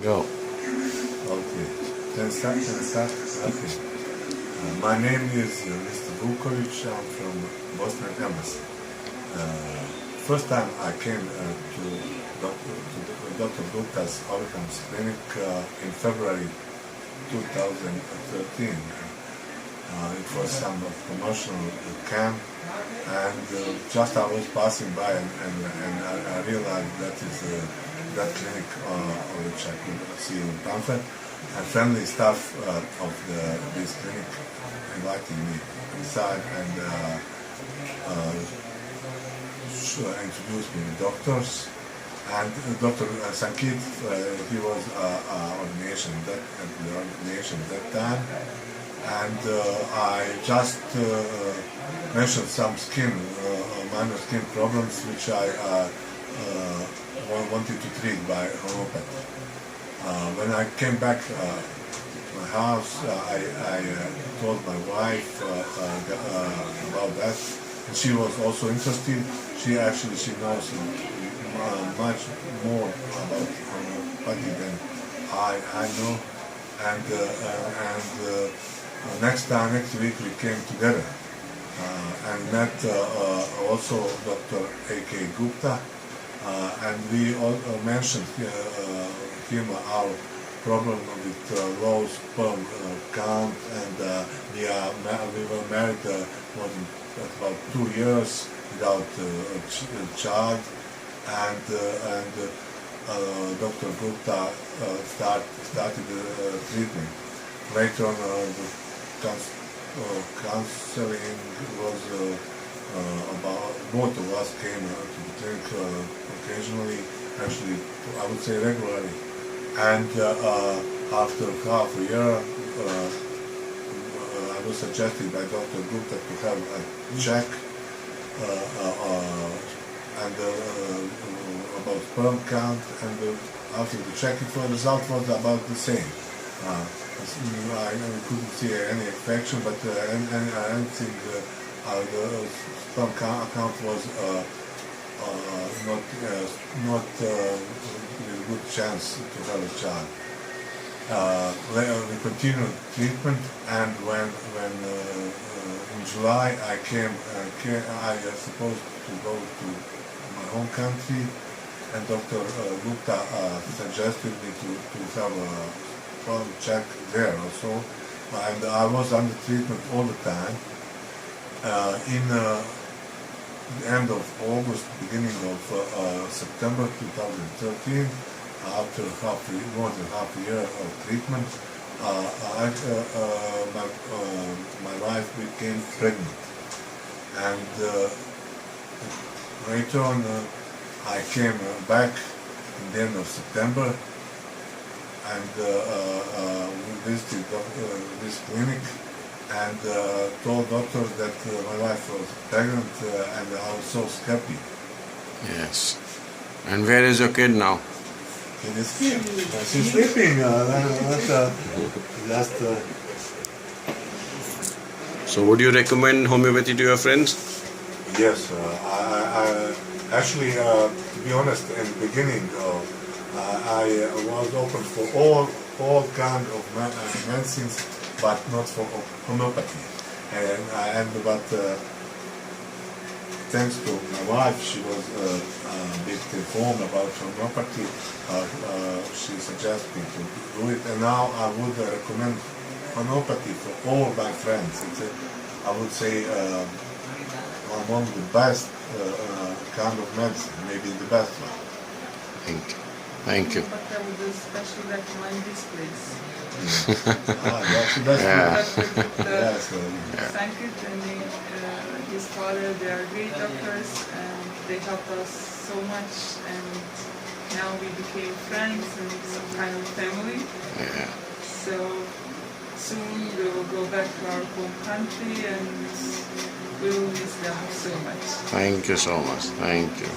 Go. Okay. Can I start? Okay. My name is Mr. Vukovic. I'm from Bosnia and Herzegovina. First time I came to Dr. Gupta's Oricham's clinic in February 2013. It was some promotional camp, and just I was passing by, and I realized that is that clinic which I could see in pamphlet, and friendly staff of this clinic invited me inside and introduced me to doctors. And Dr. Sankit, he was ordination at the ordination at that time. And I just mentioned some minor skin problems which I wanted to treat by homeopathy. When I came back to my house, I told my wife about that, and she was also interested. She knows much more about homeopathy than I know, and next week we came together and met also Dr. A.K. Gupta, and we all mentioned him our problem with low sperm count, and we were married more than about 2 years without a child, and Dr. Gupta started treatment. Later on, the counseling was about, both of us came to the clinic occasionally, actually I would say regularly, and after half a year I was suggested by Dr. Gupta to have a check and about sperm count, and after the check the result was about the same. I couldn't see any infection, but anything, the sperm count was not with a good chance to have a child. We continued treatment, and when in July I was supposed to go to my home country, and Dr. Gupta suggested me to have a check there also, and I was under treatment all the time. In the end of August, beginning of September 2013, after more than half a year of treatment, my wife became pregnant, and later on I came back in the end of September, and we visited this clinic, and told doctors that my wife was pregnant, and I was so happy. Yes. And where is your kid now? Kid is here. She's sleeping. So would you recommend homeopathy to your friends? Yes. I actually, to be honest, in the beginning, I was open for all kind of medicines, but not for homeopathy. But thanks to my wife, she was a bit informed about homeopathy. She suggested me to do it, and now I would recommend homeopathy for all my friends. It's I would say among the best kind of medicine, maybe the best one. Thank you. Thank you. But I would especially recommend this place. That's the best one. Yes. Sankit and his father, they are great doctors, and they helped us so much, and now we became friends and some kind of family. Yeah. So soon we will go back to our home country, and we will miss them so much. Thank you so much. Thank you.